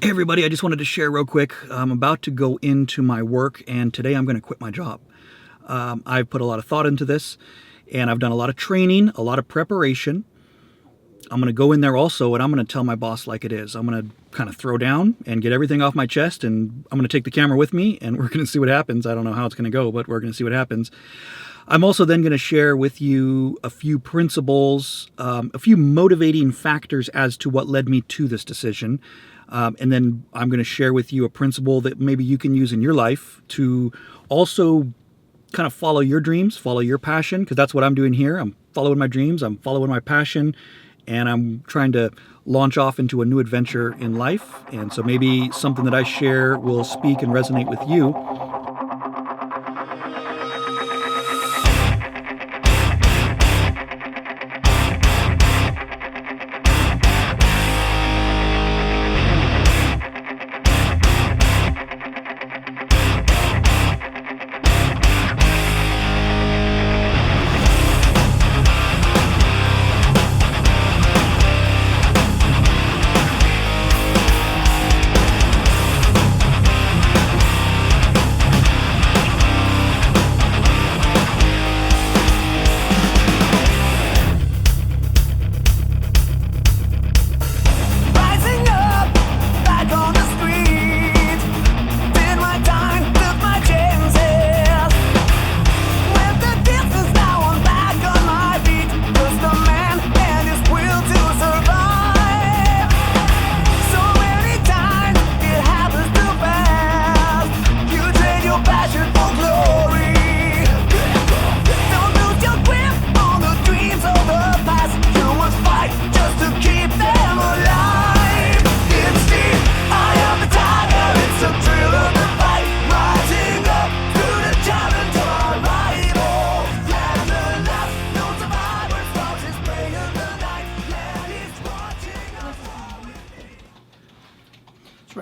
Hey everybody, I just wanted to share real quick. I'm about to go into my work, and today I'm going to quit my job. I've put a lot of thought into this, and I've done a lot of training, a lot of preparation. I'm going to go in there also, and I'm going to tell my boss like it is. I'm going to kind of throw down and get everything off my chest, and I'm going to take the camera with me, and we're going to see what happens. I don't know how it's going to go, but we're going to see what happens. I'm also then going to share with you a few principles, a few motivating factors as to what led me to this decision. And then I'm going to share with you a principle that maybe you can use in your life to also kind of follow your dreams, follow your passion, because that's what I'm doing here. I'm following my dreams, I'm following my passion, and I'm trying to launch off into a new adventure in life. And so maybe something that I share will speak and resonate with you.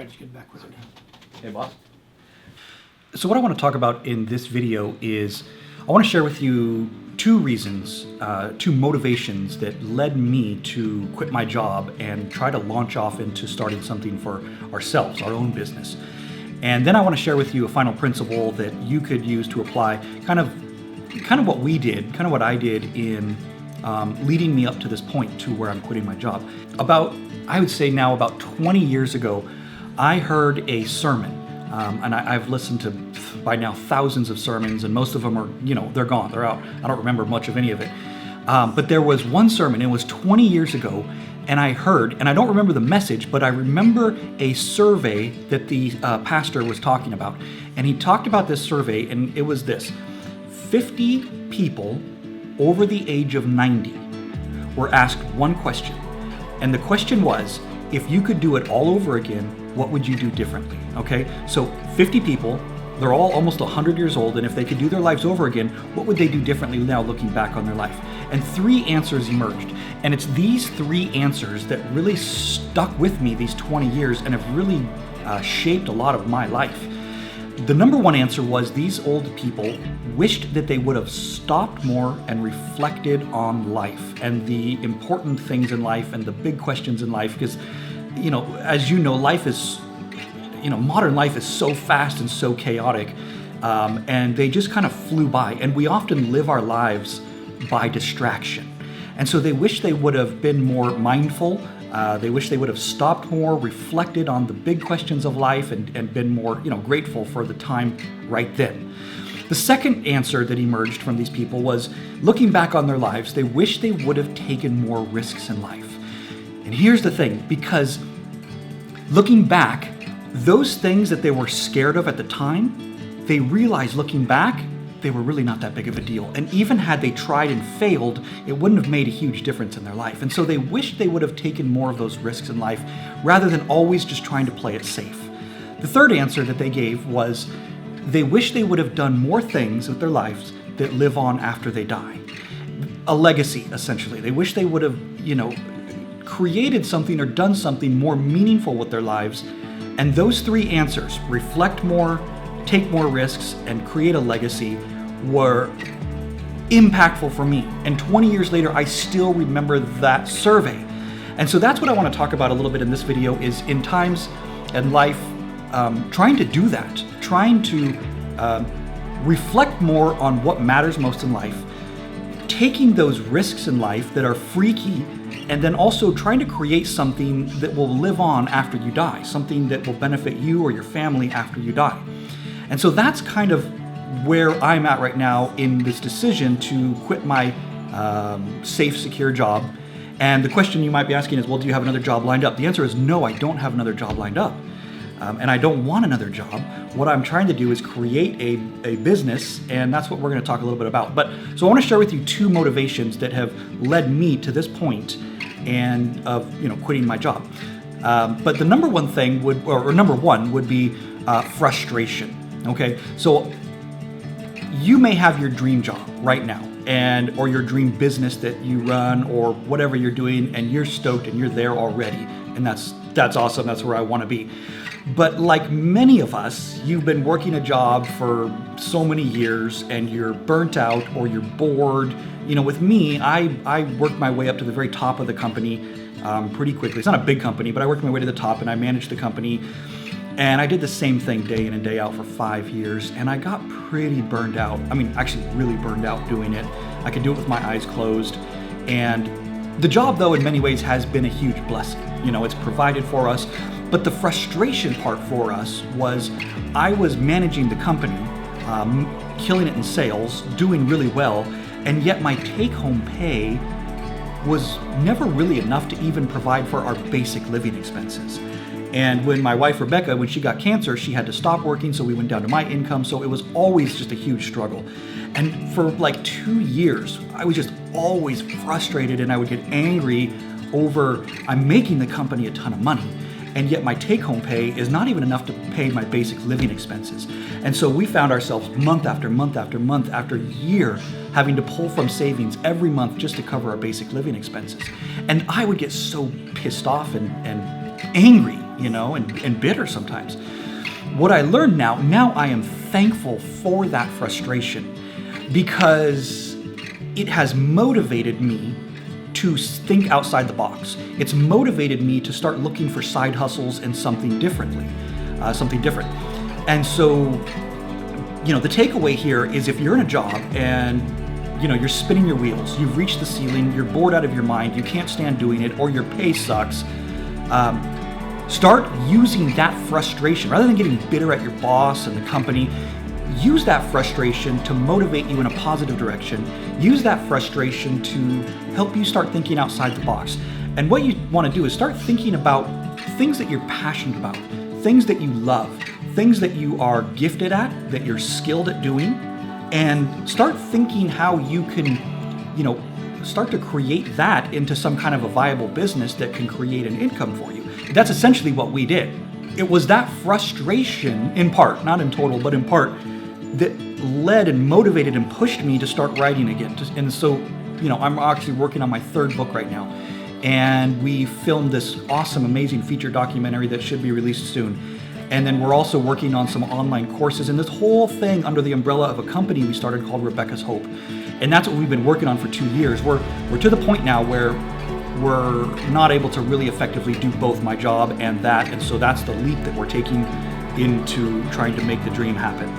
Just get back with it. Hey, boss. So what I want to talk about in this video is I want to share with you two reasons, two motivations that led me to quit my job and try to launch off into starting something for ourselves, our own business. And then I want to share with you a final principle that you could use to apply kind of what we did, kind of what I did in leading me up to this point to where I'm quitting my job. I would say now about 20 years ago, I heard a sermon, and I've listened to by now thousands of sermons, and most of them are, they're gone, they're out. I don't remember much of any of it. But there was one sermon, it was 20 years ago, and I heard, and I don't remember the message, but I remember a survey that the pastor was talking about. And he talked about this survey, and it was this: 50 people over the age of 90 were asked one question. And the question was, if you could do it all over again, what would you do differently? Okay, so 50 people, they're all almost 100 years old, and if they could do their lives over again, what would they do differently now looking back on their life? And three answers emerged. And it's these three answers that really stuck with me these 20 years and have really shaped a lot of my life. The number one answer was these old people wished that they would have stopped more and reflected on life and the important things in life and the big questions in life, because as you know, life is, modern life is so fast and so chaotic, and they just kind of flew by. And we often live our lives by distraction. And so they wish they would have been more mindful. They wish they would have stopped more, reflected on the big questions of life, and been more, grateful for the time right then. The second answer that emerged from these people was, looking back on their lives, they wish they would have taken more risks in life. And here's the thing, because looking back, those things that they were scared of at the time, they realized looking back, they were really not that big of a deal. And even had they tried and failed, it wouldn't have made a huge difference in their life. And so they wished they would have taken more of those risks in life rather than always just trying to play it safe. The third answer that they gave was they wish they would have done more things with their lives that live on after they die. A legacy, essentially. They wish they would have, created something or done something more meaningful with their lives. And those three answers, reflect more, take more risks, and create a legacy, were impactful for me. And 20 years later, I still remember that survey. And so that's what I want to talk about a little bit in this video, is in times and life trying to do that, trying to reflect more on what matters most in life, taking those risks in life that are freaky, and then also trying to create something that will live on after you die, something that will benefit you or your family after you die. And so that's kind of where I'm at right now in this decision to quit my safe, secure job. And the question you might be asking is, well, do you have another job lined up? The answer is no, I don't have another job lined up. And I don't want another job. What I'm trying to do is create a business, and that's what we're going to talk a little bit about. So I want to share with you two motivations that have led me to this point and of quitting my job. But the number one thing would be frustration. Okay, so you may have your dream job right now, or your dream business that you run, or whatever you're doing, and you're stoked and you're there already, and that's awesome. That's where I want to be. But like many of us, you've been working a job for so many years and you're burnt out or you're bored. With me, I worked my way up to the very top of the company pretty quickly. It's not a big company, but I worked my way to the top and I managed the company. And I did the same thing day in and day out for 5 years, and I got pretty burned out. I mean, actually really burned out doing it. I could do it with my eyes closed. And the job, though, in many ways has been a huge blessing. It's provided for us. But the frustration part for us was I was managing the company, killing it in sales, doing really well, and yet my take-home pay was never really enough to even provide for our basic living expenses. And when my wife Rebecca, when she got cancer, she had to stop working, so we went down to my income, so it was always just a huge struggle. And for like 2 years, I was just always frustrated, and I would get angry over I'm making the company a ton of money, and yet my take-home pay is not even enough to pay my basic living expenses. And so we found ourselves month after month after month after year having to pull from savings every month just to cover our basic living expenses. And I would get so pissed off and angry, and bitter sometimes. What I learned now I am thankful for that frustration, because it has motivated me to think outside the box. It's motivated me to start looking for side hustles and something different. And so, the takeaway here is if you're in a job and you're spinning your wheels, you've reached the ceiling, you're bored out of your mind, you can't stand doing it, or your pay sucks, start using that frustration. Rather than getting bitter at your boss and the company, use that frustration to motivate you in a positive direction. Use that frustration to help you start thinking outside the box. And what you want to do is start thinking about things that you're passionate about, things that you love, things that you are gifted at, that you're skilled at doing, and start thinking how you can, start to create that into some kind of a viable business that can create an income for you. That's essentially what we did. It was that frustration, in part, not in total, but in part, that led and motivated and pushed me to start writing again. And so, I'm actually working on my third book right now. And we filmed this awesome, amazing feature documentary that should be released soon. And then we're also working on some online courses, and this whole thing under the umbrella of a company we started called Rebecca's Hope. And that's what we've been working on for 2 years. We're to the point now where we're not able to really effectively do both my job and that. And so that's the leap that we're taking into trying to make the dream happen.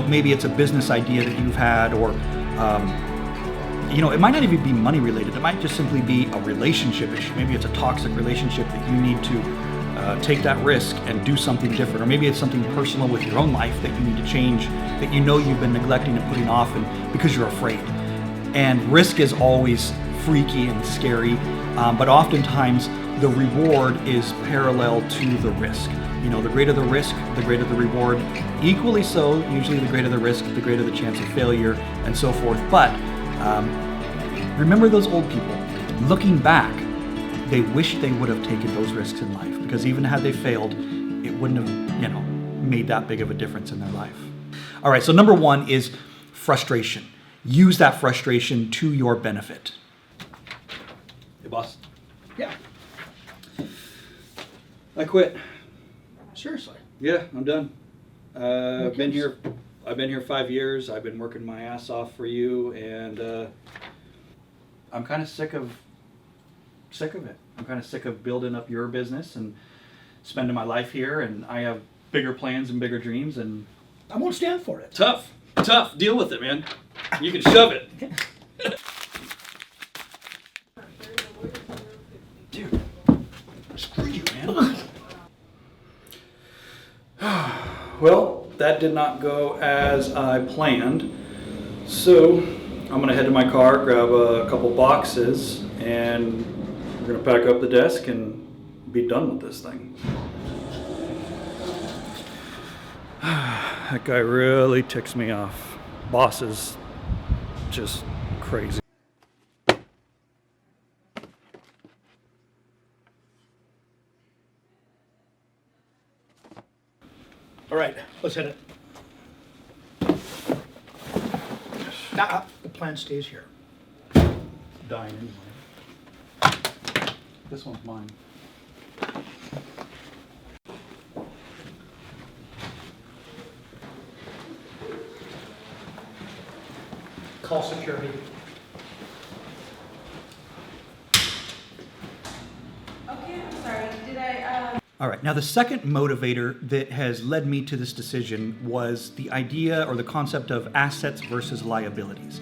Maybe it's a business idea that you've had, or, it might not even be money related. It might just simply be a relationship issue. Maybe it's a toxic relationship that you need to take that risk and do something different. Or maybe it's something personal with your own life that you need to change, that you've been neglecting and putting off, and because you're afraid. And risk is always freaky and scary, but oftentimes the reward is parallel to the risk. The greater the risk, the greater the reward. Equally so, usually the greater the risk, the greater the chance of failure, and so forth. But remember those old people. Looking back, they wish they would have taken those risks in life, because even had they failed, it wouldn't have, made that big of a difference in their life. All right, so number one is frustration. Use that frustration to your benefit. Hey, boss. Yeah, I quit. seriously. Yeah, I'm done. I've been gives? here 5 years. I've been working my ass off for you, and I'm kind of sick of it. I'm kind of sick of building up your business and spending my life here, and I have bigger plans and bigger dreams, and I won't stand for it. Tough. Deal with it, man. You can shove it. dude, screw you, man. Well, that did not go as I planned. So I'm gonna head to my car, grab a couple boxes, and we're gonna pack up the desk and be done with this thing. That guy really ticks me off. Boss is just crazy. All right, let's hit it. Nah, the plan stays here. Dying anyway. This one's mine. Call security. Okay, I'm sorry. Did I, All right, now the second motivator that has led me to this decision was the idea or the concept of assets versus liabilities.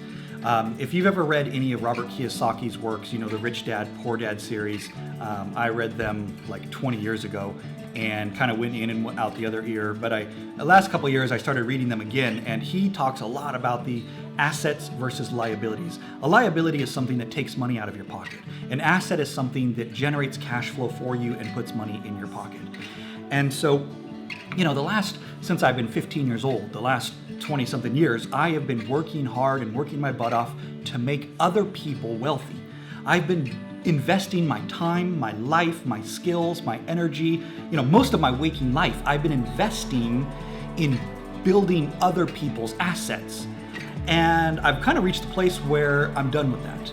If you've ever read any of Robert Kiyosaki's works, you know, the Rich Dad, Poor Dad series, I read them like 20 years ago and kind of went in and went out the other ear. But the last couple of years I started reading them again, and he talks a lot about the assets versus liabilities. A liability is something that takes money out of your pocket. An asset is something that generates cash flow for you and puts money in your pocket. And so, you know, since I've been 15 years old, the last 20 something years, I have been working hard and working my butt off to make other people wealthy. I've been investing my time, my life, my skills, my energy, you know, most of my waking life, I've been investing in building other people's assets. And I've kind of reached a place where I'm done with that.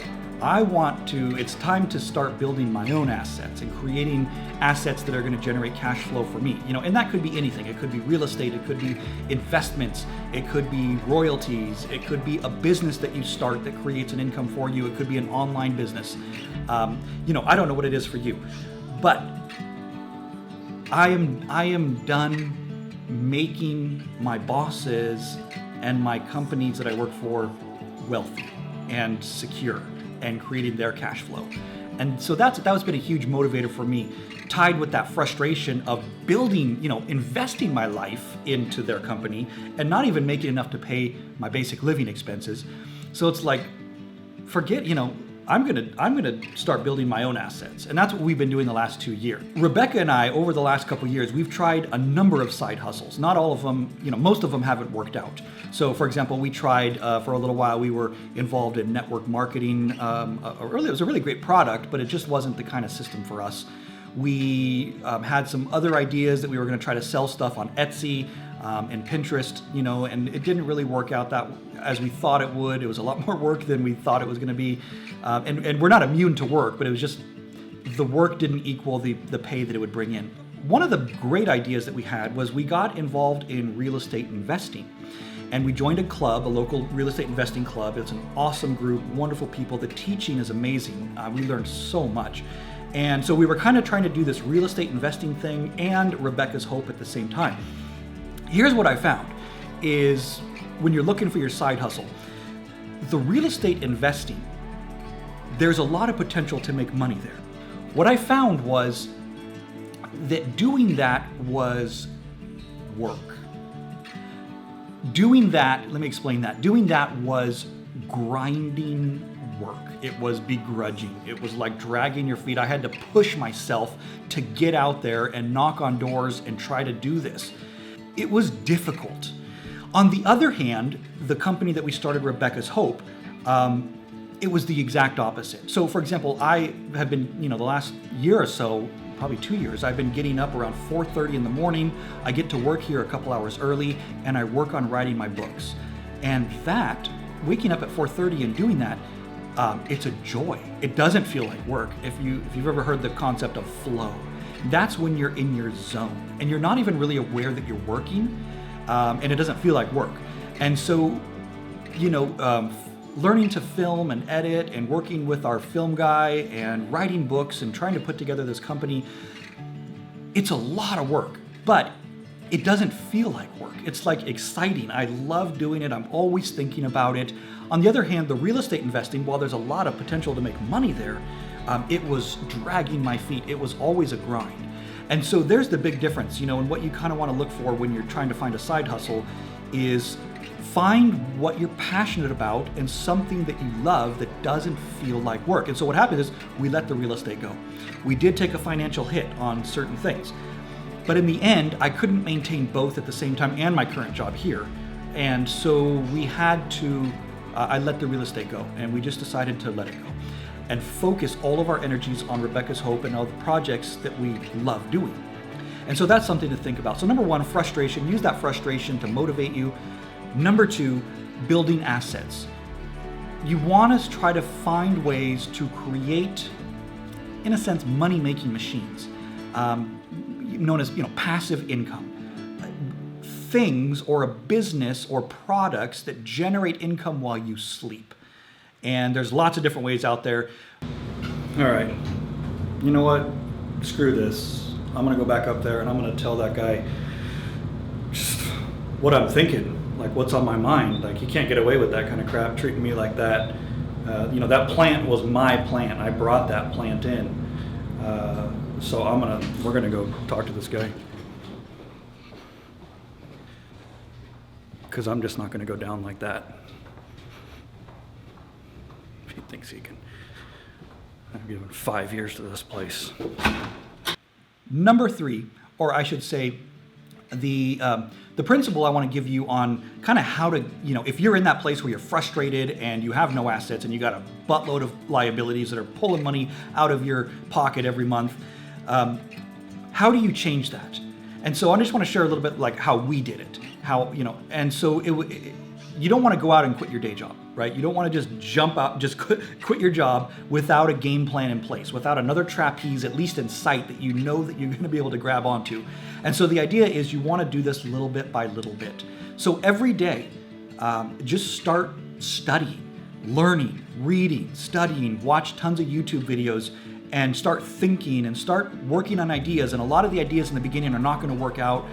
It's time to start building my own assets and creating assets that are going to generate cash flow for me. You know, and that could be anything. It could be real estate, it could be investments, it could be royalties, it could be a business that you start that creates an income for you, it could be an online business. You know, I don't know what it is for you, but I am done making my bosses and my companies that I work for wealthy and secure and creating their cash flow. And so that's been a huge motivator for me, tied with that frustration of building, you know, investing my life into their company and not even making enough to pay my basic living expenses. So it's like, forget, you know, I'm gonna start building my own assets. And that's what we've been doing the last 2 years. Rebecca and I, over the last couple of years, we've tried a number of side hustles. Not all of them, you know, most of them haven't worked out. So for example, we tried for a little while, we were involved in network marketing. It was a really great product, but it just wasn't the kind of system for us. We had some other ideas that we were gonna try to sell stuff on Etsy and Pinterest, you know, and it didn't really work out that as we thought it would. It was a lot more work than we thought it was going to be. And we're not immune to work, but it was just the work didn't equal the pay that it would bring in. One of the great ideas that we had was we got involved in real estate investing. And we joined a club, a local real estate investing club. It's an awesome group, wonderful people. The teaching is amazing. We learned so much. And so we were kind of trying to do this real estate investing thing and Rebecca's Hope at the same time. Here's what I found is when you're looking for your side hustle, the real estate investing, there's a lot of potential to make money there. What I found was that doing that was work. Doing that, let me explain that. Doing that was grinding work. It was begrudging. It was like dragging your feet. I had to push myself to get out there and knock on doors and try to do this. It was difficult. On the other hand, the company that we started, Rebecca's Hope, it was the exact opposite. So for example, I have been, you know, the last year or so, probably 2 years, I've been getting up around 4:30 in the morning. I get to work here a couple hours early and I work on writing my books. And that, waking up at 4:30 and doing that, it's a joy. It doesn't feel like work. If you've ever heard the concept of flow, that's when you're in your zone and you're not even really aware that you're working, and it doesn't feel like work. And so, you know, learning to film and edit and working with our film guy and writing books and trying to put together this company, It's a lot of work, but it doesn't feel like work. It's like exciting. I love doing it. I'm always thinking about it. On the other hand, the real estate investing, while there's a lot of potential to make money there, it was dragging my feet. It was always a grind. And so there's the big difference, and what you kind of want to look for when you're trying to find a side hustle is find what you're passionate about and something that you love that doesn't feel like work. And so what happened is we let the real estate go. We did take a financial hit on certain things, but in the end, I couldn't maintain both at the same time and my current job here. And so we had to, I let the real estate go, and we just decided to let it go and focus all of our energies on Rebecca's Hope and all the projects that we love doing. And so that's something to think about. So number one, frustration. Use that frustration to motivate you. Number two, building assets. You want to try to find ways to create, in a sense, money-making machines, known as passive income. Things or a business or products that generate income while you sleep. And there's lots of different ways out there. All right, you know what? Screw this. I'm gonna go back up there and I'm gonna tell that guy just what I'm thinking, like what's on my mind. Like, you can't get away with that kind of crap, treating me like that. That plant was my plant. I brought that plant in. So we're gonna go talk to this guy. Because I'm just not gonna go down like that. He thinks he can. I've given 5 years to this place. Number three, or I should say, the principle I want to give you on kind of how to, if you're in that place where you're frustrated and you have no assets and you got a buttload of liabilities that are pulling money out of your pocket every month, how do you change that? And so I just want to share a little bit like how we did it. And so you don't want to go out and quit your day job, right? You don't want to just jump out, just quit your job without a game plan in place, without another trapeze at least in sight that you know that you're going to be able to grab onto. And so the idea is you want to do this little bit by little bit. So every day, just start studying, learning, reading, studying, watch tons of YouTube videos, and start thinking and start working on ideas. And a lot of the ideas in the beginning are not going to work out,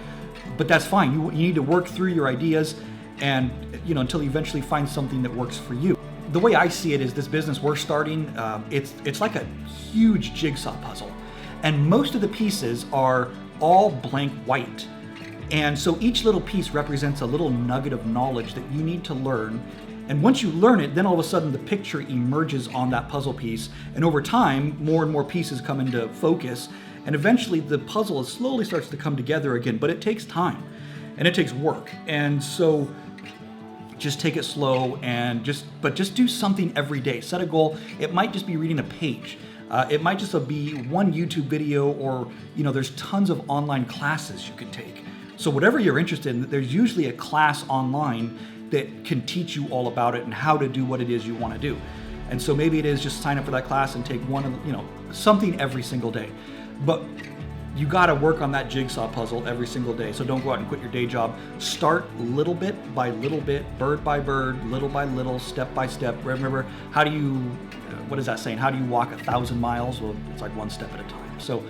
but that's fine. You need to work through your ideas and until you eventually find something that works for you. The way I see it is this business we're starting, it's like a huge jigsaw puzzle, and most of the pieces are all blank white. And so each little piece represents a little nugget of knowledge that you need to learn. And once you learn it, then all of a sudden the picture emerges on that puzzle piece. And over time, more and more pieces come into focus. And eventually the puzzle slowly starts to come together again, but it takes time and it takes work. And so just take it slow and just do something every day. Set a goal. It might just be reading a page. It might just be one YouTube video, or there's tons of online classes you can take. So whatever you're interested in, there's usually a class online that can teach you all about it and how to do what it is you want to do. And so maybe it is just sign up for that class and take something every single day. But you got to work on that jigsaw puzzle every single day. So don't go out and quit your day job. Start little bit by little bit, bird by bird, little by little, step by step. Remember, what is that saying? How do you walk 1,000 miles? Well, it's like one step at a time. So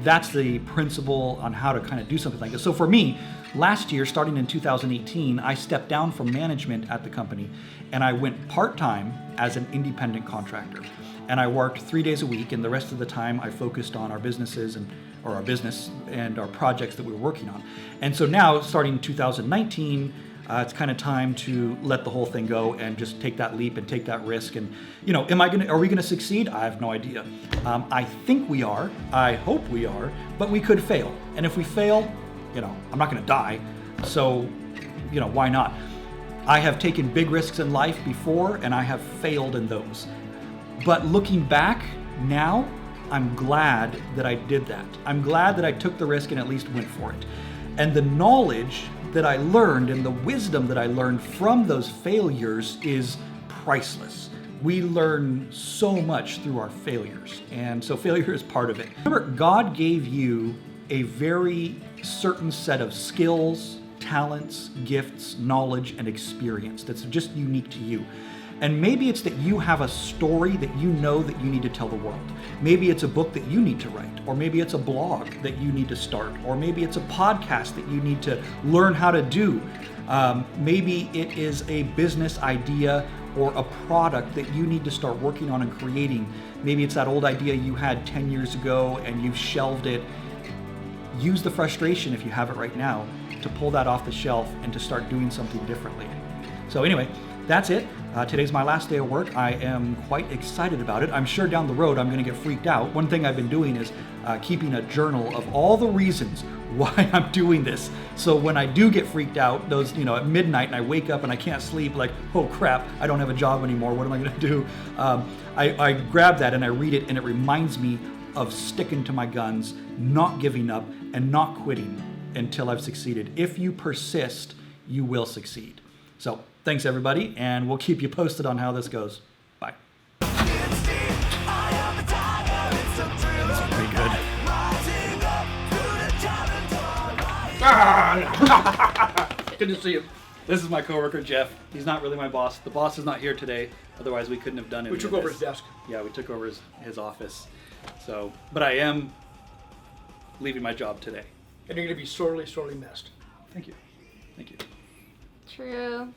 that's the principle on how to kind of do something like this. So for me, last year, starting in 2018, I stepped down from management at the company and I went part-time as an independent contractor. And I worked 3 days a week, and the rest of the time I focused on our business and our projects that we were working on. And so now, starting in 2019, it's kind of time to let the whole thing go and just take that leap and take that risk. And are we gonna succeed? I have no idea. I think we are. I hope we are. But we could fail. And if we fail, I'm not gonna die. So, why not? I have taken big risks in life before, and I have failed in those. But looking back now, I'm glad that I did that. I'm glad that I took the risk and at least went for it. And the knowledge that I learned and the wisdom that I learned from those failures is priceless. We learn so much through our failures. And so failure is part of it. Remember, God gave you a very certain set of skills, talents, gifts, knowledge, and experience that's just unique to you. And maybe it's that you have a story that you know that you need to tell the world. Maybe it's a book that you need to write, or maybe it's a blog that you need to start, or maybe it's a podcast that you need to learn how to do. Maybe it is a business idea or a product that you need to start working on and creating. Maybe it's that old idea you had 10 years ago and you've shelved it. Use the frustration, if you have it right now, to pull that off the shelf and to start doing something differently. So anyway, that's it. Today's my last day of work. I am quite excited about it. I'm sure down the road I'm going to get freaked out. One thing I've been doing is keeping a journal of all the reasons why I'm doing this. So when I do get freaked out, those, at midnight and I wake up and I can't sleep, like, oh crap, I don't have a job anymore. What am I going to do? I grab that and I read it, and it reminds me of sticking to my guns, not giving up, and not quitting until I've succeeded. If you persist, you will succeed. So thanks everybody, and we'll keep you posted on how this goes. Bye. That's pretty good. Good to see you. This is my coworker Jeff. He's not really my boss. The boss is not here today. Otherwise, we couldn't have done it. We took over his desk. Yeah, we took over his office. So, but I am leaving my job today. And you're going to be sorely, sorely missed. Thank you. Thank you. True.